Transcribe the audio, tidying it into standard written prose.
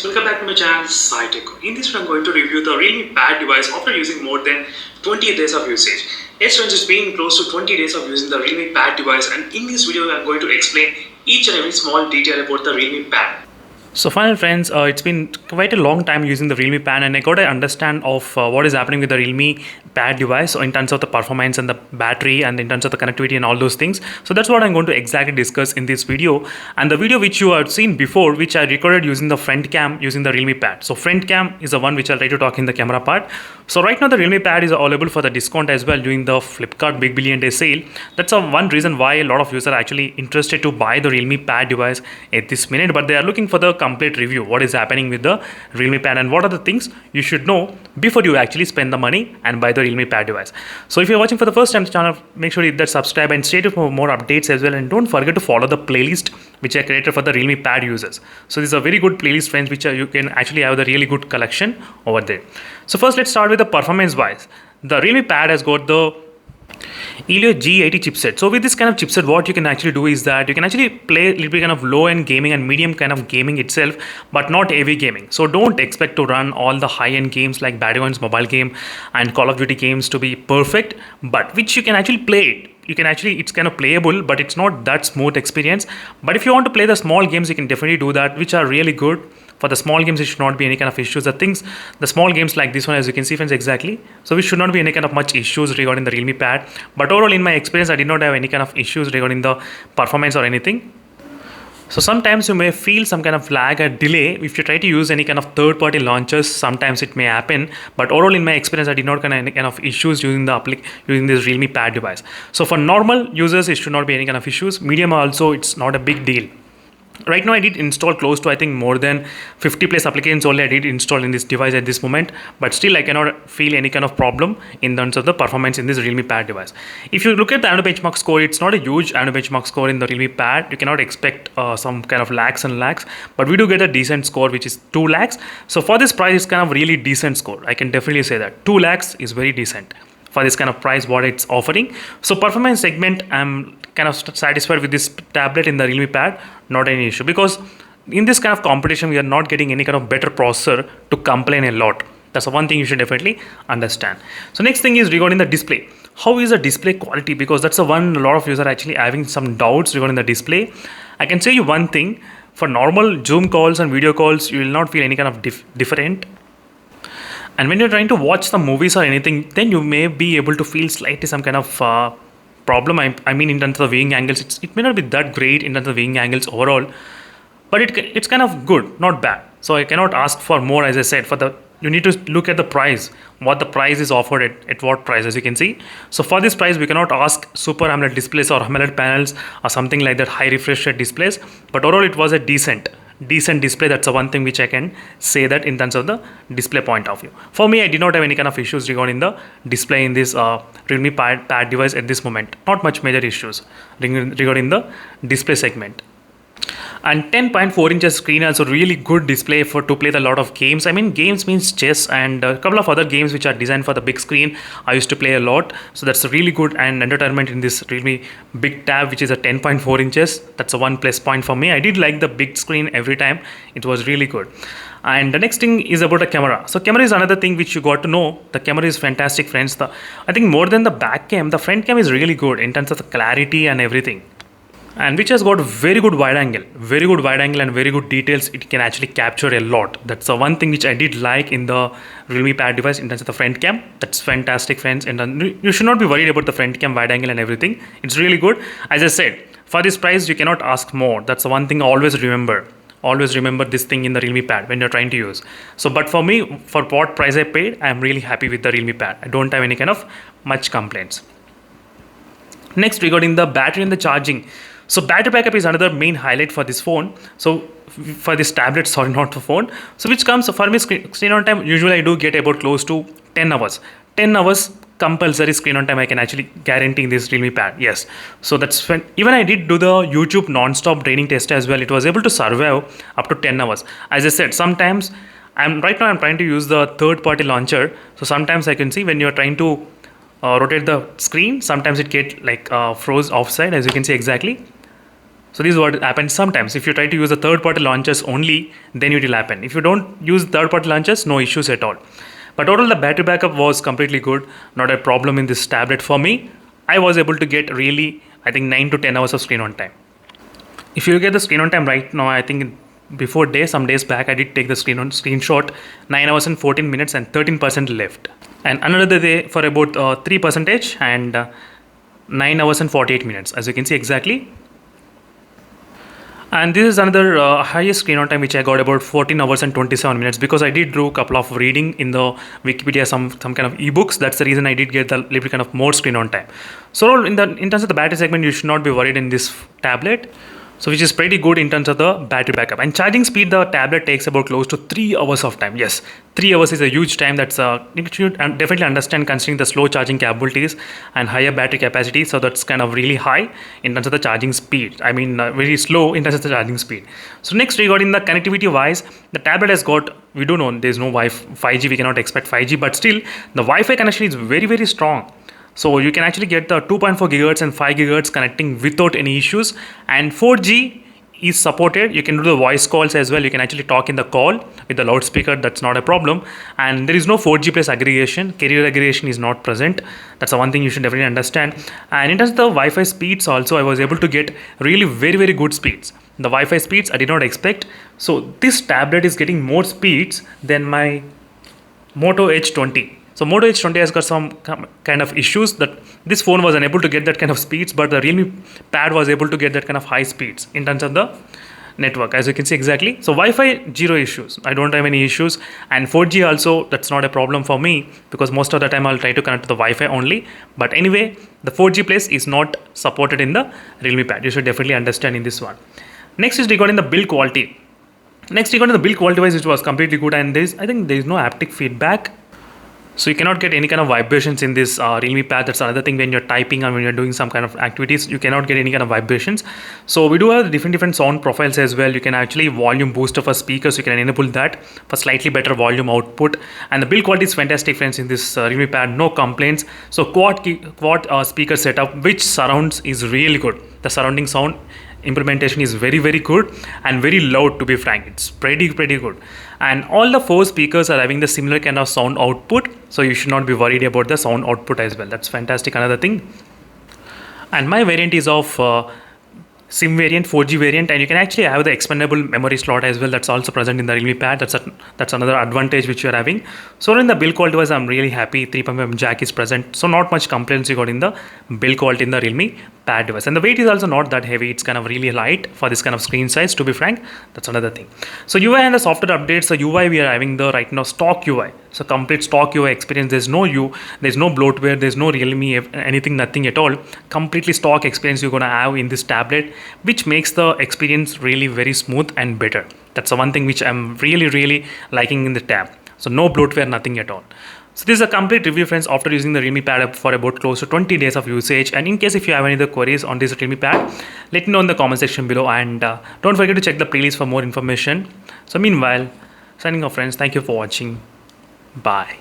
Welcome back to my channel SciTech. In this video, I'm going to review the Realme Pad device after using more than 20 days of usage. Yes friends, it's been close to 20 days of using the Realme Pad device, and in this video I'm going to explain each and every small detail about the Realme Pad. So finally friends, it's been quite a long time using the Realme Pad, and I got to understand of what is happening with the Realme Pad device, so in terms of the performance and the battery and in terms of the connectivity and all those things. So that's what I'm going to exactly discuss in this video. And the video which you have seen before, which I recorded using the front cam using the Realme Pad. So front cam is the one which I'll try to talk in the camera part. So right now the Realme Pad is available for the discount as well during the Flipkart Big Billion Day sale. That's one reason why a lot of users are actually interested to buy the Realme Pad device at this minute, but they are looking for the complete review, what is happening with the Realme Pad and what are the things you should know before you actually spend the money and buy the Realme Pad device. So if you're watching for the first time on the channel, make sure you hit that subscribe and stay tuned for more updates as well, and don't forget to follow the playlist which I created for the Realme Pad users. So this is a very good playlist friends, which you can actually have the really good collection over there. So first let's start with the performance wise. The Realme Pad has got the Helio G80 chipset. So with this kind of chipset, what you can actually do is that you can actually play a little bit kind of low end gaming and medium kind of gaming itself, but not heavy gaming. So don't expect to run all the high end games like Battlegrounds mobile game and Call of Duty games to be perfect, but which you can actually play it. You can actually, it's kind of playable, but it's not that smooth experience. But if you want to play the small games, you can definitely do that, which are really good. For the small games, it should not be any kind of issues. The small games like this one, as you can see friends, exactly. So we should not be any kind of much issues regarding the Realme Pad. But overall, in my experience, I did not have any kind of issues regarding the performance or anything. So sometimes you may feel some kind of lag or delay if you try to use any kind of third-party launchers. Sometimes it may happen, but overall in my experience, I did not get any kind of issues using using this Realme Pad device. So for normal users, it should not be any kind of issues. Medium also, it's not a big deal. Right now I did install close to I think more than 50 plus applications only I did install in this device at this moment, but still I cannot feel any kind of problem in terms of the performance in this Realme Pad device. If you look at the Antutu benchmark score, it's not a huge Antutu benchmark score in the Realme Pad. You cannot expect some kind of lags and lags, but we do get a decent score which is 2 lakhs. So for this price, it's kind of really decent score. I can definitely say that 2 lakhs is very decent for this kind of price what it's offering. So performance segment, I'm kind of satisfied with this tablet in the Realme Pad, not any issue, because in this kind of competition we are not getting any kind of better processor to complain a lot. That's the one thing you should definitely understand. So next thing is regarding the display. How is the display quality? Because that's the one a lot of users are actually having some doubts regarding the display. I can say you one thing, for normal Zoom calls and video calls, you will not feel any kind of different. And when you're trying to watch some movies or anything, then you may be able to feel slightly some kind of problem. I mean in terms of the viewing angles, it may not be that great in terms of viewing angles overall, but it's kind of good, not bad. So I cannot ask for more. As I said, you need to look at the price, what the price is offered at what price, as you can see. So for this price, we cannot ask super AMOLED displays or AMOLED panels or something like that, high refresh rate displays, but overall it was a decent display. That's the one thing which I can say that in terms of the display point of view. For me, I did not have any kind of issues regarding the display in this Realme Pad device at this moment. Not much major issues regarding the display segment. And 10.4 inches screen, also really good display to play a lot of games. I mean, games means chess and a couple of other games which are designed for the big screen. I used to play a lot, so that's really good and entertainment in this Realme big tab, which is a 10.4 inches. That's a one plus point for me. I did like the big screen every time. It was really good. And the next thing is about the camera. So camera is another thing which you got to know. The camera is fantastic friends. I think more than the back cam, the front cam is really good in terms of the clarity and everything, and which has got very good wide angle and very good details. It can actually capture a lot. That's the one thing which I did like in the Realme Pad device in terms of the front cam. That's fantastic friends, and you should not be worried about the front cam wide angle and everything. It's really good. As I said, for this price you cannot ask more. That's the one thing always remember this thing in the Realme Pad when you're trying to use. So but for me, for what price I paid, I'm really happy with the Realme Pad. I don't have any kind of much complaints. Next, regarding the battery and the charging. So battery backup is another main highlight for this phone. So for this tablet, sorry, not the phone. So which comes for me, screen on time, usually I do get about close to 10 hours. 10 hours compulsory screen on time I can actually guarantee in this Realme Pad. Yes. So that's when even I did do the YouTube non-stop draining test as well. It was able to survive up to 10 hours. As I said, sometimes right now I'm trying to use the third-party launcher. So sometimes I can see when you're trying to rotate the screen, sometimes it get like froze offside, as you can see exactly. So this is what happens sometimes. If you try to use the third-party launchers only, then it will happen. If you don't use third-party launchers, no issues at all. But overall, the battery backup was completely good. Not a problem in this tablet for me. I was able to get really, I think 9 to 10 hours of screen on time. If you look at the screen on time right now, I think before some days back, I did take the screenshot, 9 hours and 14 minutes and 13% left. And another day for about 3% and 9 hours and 48 minutes, as you can see exactly. And this is another highest screen on time which I got, about 14 hours and 27 minutes, because I did do a couple of reading in the Wikipedia, some kind of ebooks. That's the reason I did get the little kind of more screen on time. So in terms of the battery segment, you should not be worried in this tablet. So which is pretty good in terms of the battery backup. And charging speed, the tablet takes about close to 3 hours of time. Yes, 3 hours is a huge time. That's you should definitely understand, considering the slow charging capabilities and higher battery capacity. So that's kind of really high in terms of the charging speed. I mean, very slow in terms of the charging speed. So next, regarding the connectivity wise, the tablet has got, we do know there's no 5G. We cannot expect 5G, but still the Wi-Fi connection is very, very strong. So you can actually get the 2.4 gigahertz and 5 gigahertz connecting without any issues. And 4G is supported. You can do the voice calls as well. You can actually talk in the call with the loudspeaker. That's not a problem. And there is no 4G plus aggregation. Carrier aggregation is not present. That's the one thing you should definitely understand. And in terms of the Wi-Fi speeds also, I was able to get really very, very good speeds. The Wi-Fi speeds I did not expect. So this tablet is getting more speeds than my Moto H20. So Moto H20 has got some kind of issues that this phone was unable to get that kind of speeds, but the Realme Pad was able to get that kind of high speeds in terms of the network, as you can see exactly. So Wi-Fi, zero issues. I don't have any issues. And 4G also, that's not a problem for me, because most of the time I'll try to connect to the Wi-Fi only. But anyway, the 4G plus is not supported in the Realme Pad. You should definitely understand in this one. Next is regarding the build quality. Next, regarding the build quality wise, it was completely good, and I think there is no haptic feedback. So you cannot get any kind of vibrations in this Realme Pad. That's another thing when you're typing and when you're doing some kind of activities, you cannot get any kind of vibrations. So we do have different sound profiles as well. You can actually volume booster for speakers. You can enable that for slightly better volume output. And the build quality is fantastic, friends, in this Realme Pad. No complaints. So quad speaker setup, which surrounds, is really good. The surrounding sound implementation is very, very good and very loud, to be frank. It's pretty good. And all the 4 speakers are having the similar kind of sound output, so you should not be worried about the sound output as well. That's fantastic, another thing. And my variant is of SIM variant, 4G variant, and you can actually have the expandable memory slot as well. That's also present in the Realme Pad. That's another advantage which you're having. So in the build quality wise, I'm really happy. 3.5mm jack is present, so not much complaints you got in the build quality in the Realme Pad device. And the weight is also not that heavy. It's kind of really light for this kind of screen size, to be frank. That's another thing. So UI and the software updates. So UI, we are having the right now stock UI. So complete stock UI experience. There's no bloatware, there's no Realme anything, nothing at all. Completely stock experience you're gonna have in this tablet, which makes the experience really very smooth and better. That's the one thing which I'm really liking in the tab. So no bloatware, nothing at all. So this is a complete review, friends, after using the Realme Pad for about close to 20 days of usage. And in case if you have any other queries on this Realme Pad, let me know in the comment section below, and don't forget to check the playlist for more information. So meanwhile, signing off, friends. Thank you for watching. Bye.